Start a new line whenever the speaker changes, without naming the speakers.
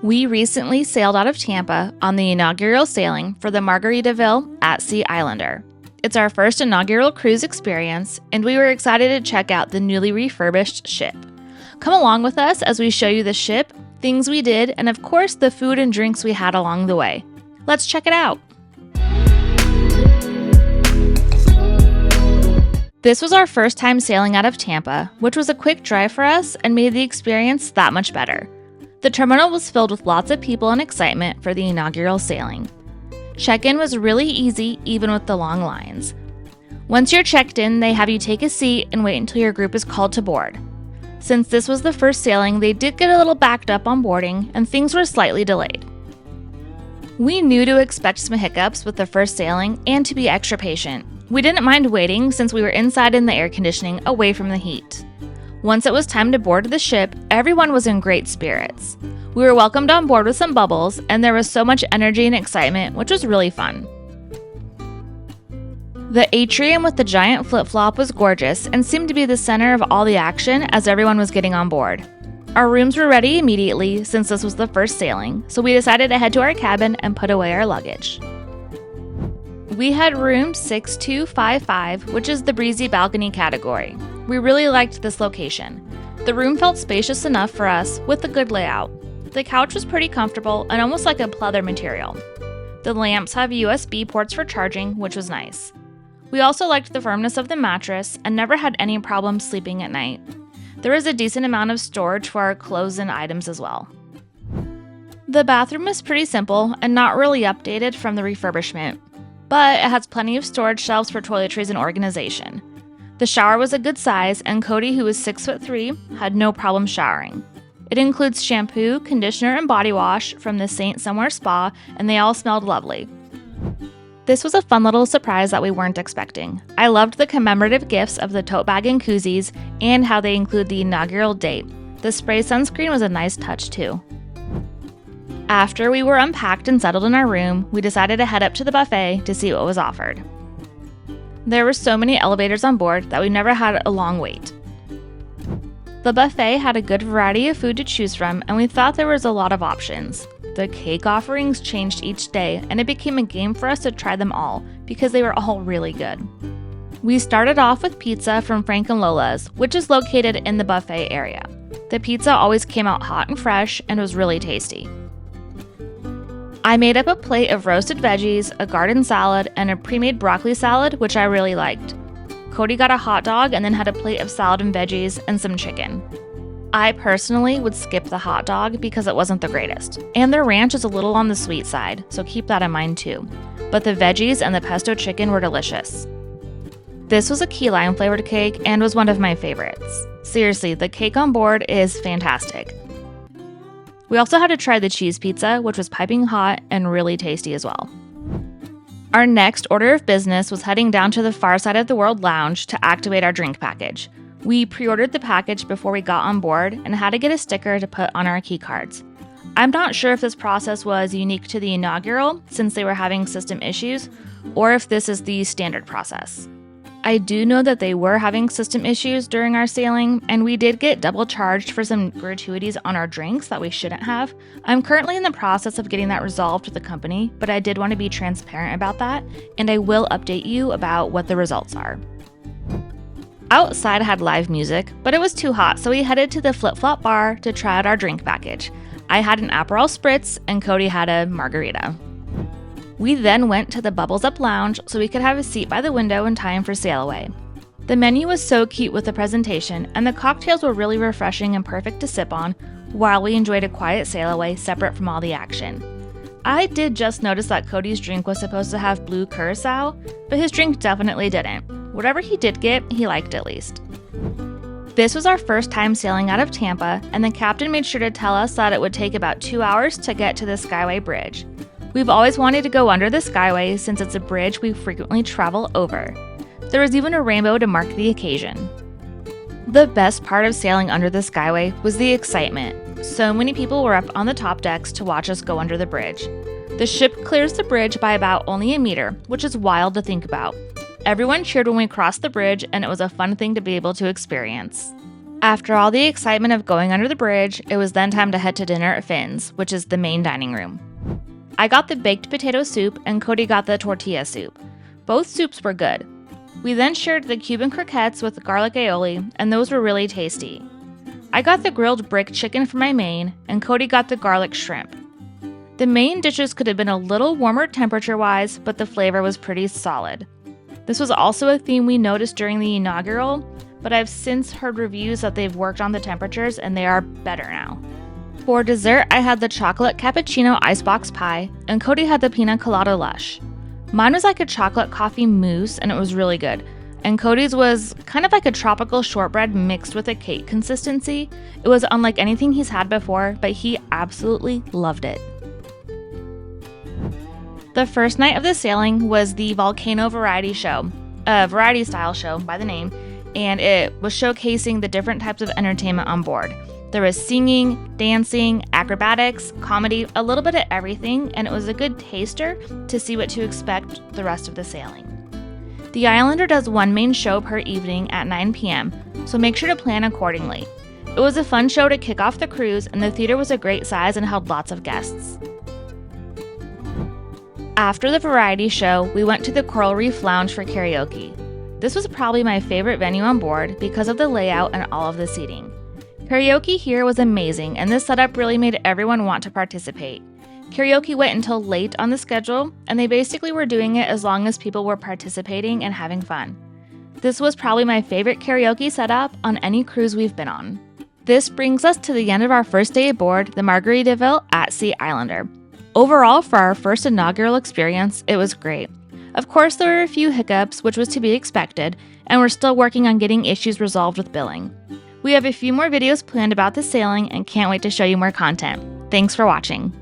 We recently sailed out of Tampa on the inaugural sailing for the Margaritaville At Sea Islander. It's our first inaugural cruise experience, and we were excited to check out the newly refurbished ship. Come along with us as we show you the ship, things we did, and of course the food and drinks we had along the way. Let's check it out. This was our first time sailing out of Tampa, which was a quick drive for us and made the experience that much better. The terminal was filled with lots of people and excitement for the inaugural sailing. Check-in was really easy, even with the long lines. Once you're checked in, they have you take a seat and wait until your group is called to board. Since this was the first sailing, they did get a little backed up on boarding, and things were slightly delayed. We knew to expect some hiccups with the first sailing and to be extra patient. We didn't mind waiting since we were inside in the air conditioning away from the heat. Once it was time to board the ship, everyone was in great spirits. We were welcomed on board with some bubbles, and there was so much energy and excitement, which was really fun. The atrium with the giant flip-flop was gorgeous and seemed to be the center of all the action as everyone was getting on board. Our rooms were ready immediately since this was the first sailing, so we decided to head to our cabin and put away our luggage. We had room 6255, which is the Breezy balcony category. We really liked this location. The room felt spacious enough for us with a good layout. The couch was pretty comfortable and almost like a pleather material. The lamps have USB ports for charging, which was nice. We also liked the firmness of the mattress and never had any problems sleeping at night. There was a decent amount of storage for our clothes and items as well. The bathroom was pretty simple and not really updated from the refurbishment, but it has plenty of storage shelves for toiletries and organization. The shower was a good size, and Cody, who was 6'3", had no problem showering. It includes shampoo, conditioner, and body wash from the Saint Somewhere Spa, and they all smelled lovely. This was a fun little surprise that we weren't expecting. I loved the commemorative gifts of the tote bag and koozies, and how they include the inaugural date. The spray sunscreen was a nice touch too. After we were unpacked and settled in our room, we decided to head up to the buffet to see what was offered. There were so many elevators on board that we never had a long wait. The buffet had a good variety of food to choose from, and we thought there was a lot of options. The cake offerings changed each day, and it became a game for us to try them all because they were all really good. We started off with pizza from Frank and Lola's, which is located in the buffet area. The pizza always came out hot and fresh and was really tasty. I made up a plate of roasted veggies, a garden salad, and a pre-made broccoli salad, which I really liked. Cody got a hot dog and then had a plate of salad and veggies and some chicken. I personally would skip the hot dog because it wasn't the greatest, and their ranch is a little on the sweet side, so keep that in mind too. But the veggies and the pesto chicken were delicious. This was a key lime flavored cake and was one of my favorites. Seriously, the cake on board is fantastic. We also had to try the cheese pizza, which was piping hot and really tasty as well. Our next order of business was heading down to the far side of the World Lounge to activate our drink package. We pre-ordered the package before we got on board and had to get a sticker to put on our key cards. I'm not sure if this process was unique to the inaugural since they were having system issues, or if this is the standard process. I do know that they were having system issues during our sailing, and we did get double charged for some gratuities on our drinks that we shouldn't have. I'm currently in the process of getting that resolved with the company, but I did want to be transparent about that, and I will update you about what the results are. Outside had live music, but it was too hot, so we headed to the flip-flop bar to try out our drink package. I had an Aperol Spritz, and Cody had a margarita. We then went to the Bubbles Up Lounge so we could have a seat by the window in time for sail away. The menu was so cute with the presentation, and the cocktails were really refreshing and perfect to sip on while we enjoyed a quiet sail away separate from all the action. I did just notice that Cody's drink was supposed to have blue curacao, but his drink definitely didn't. Whatever he did get, he liked at least. This was our first time sailing out of Tampa, and the captain made sure to tell us that it would take about 2 hours to get to the Skyway bridge. We've always wanted to go under the Skyway since it's a bridge we frequently travel over. There was even a rainbow to mark the occasion. The best part of sailing under the Skyway was the excitement. So many people were up on the top decks to watch us go under the bridge. The ship clears the bridge by about only a meter, which is wild to think about. Everyone cheered when we crossed the bridge, and it was a fun thing to be able to experience. After all the excitement of going under the bridge, it was then time to head to dinner at Finn's, which is the main dining room. I got the baked potato soup and Cody got the tortilla soup. Both soups were good. We then shared the Cuban croquettes with garlic aioli, and those were really tasty. I got the grilled brick chicken for my main, and Cody got the garlic shrimp. The main dishes could have been a little warmer temperature-wise, but the flavor was pretty solid. This was also a theme we noticed during the inaugural, but I've since heard reviews that they've worked on the temperatures and they are better now. For dessert, I had the chocolate cappuccino icebox pie, and Cody had the pina colada lush. Mine was like a chocolate coffee mousse, and it was really good. And Cody's was kind of like a tropical shortbread mixed with a cake consistency. It was unlike anything he's had before, but he absolutely loved it. The first night of the sailing was the Volcano variety show, a variety style show by the name, and it was showcasing the different types of entertainment on board. There was singing, dancing, acrobatics, comedy, a little bit of everything, and it was a good taster to see what to expect the rest of the sailing. The Islander does one main show per evening at 9 p.m., so make sure to plan accordingly. It was a fun show to kick off the cruise, and the theater was a great size and held lots of guests. After the variety show, we went to the Coral Reef Lounge for karaoke. This was probably my favorite venue on board because of the layout and all of the seating. Karaoke here was amazing, and this setup really made everyone want to participate. Karaoke went until late on the schedule, and they basically were doing it as long as people were participating and having fun. This was probably my favorite karaoke setup on any cruise we've been on. This brings us to the end of our first day aboard the Margaritaville At Sea Islander. Overall, for our first inaugural experience, it was great. Of course, there were a few hiccups, which was to be expected, and we're still working on getting issues resolved with billing. We have a few more videos planned about the sailing and can't wait to show you more content. Thanks for watching.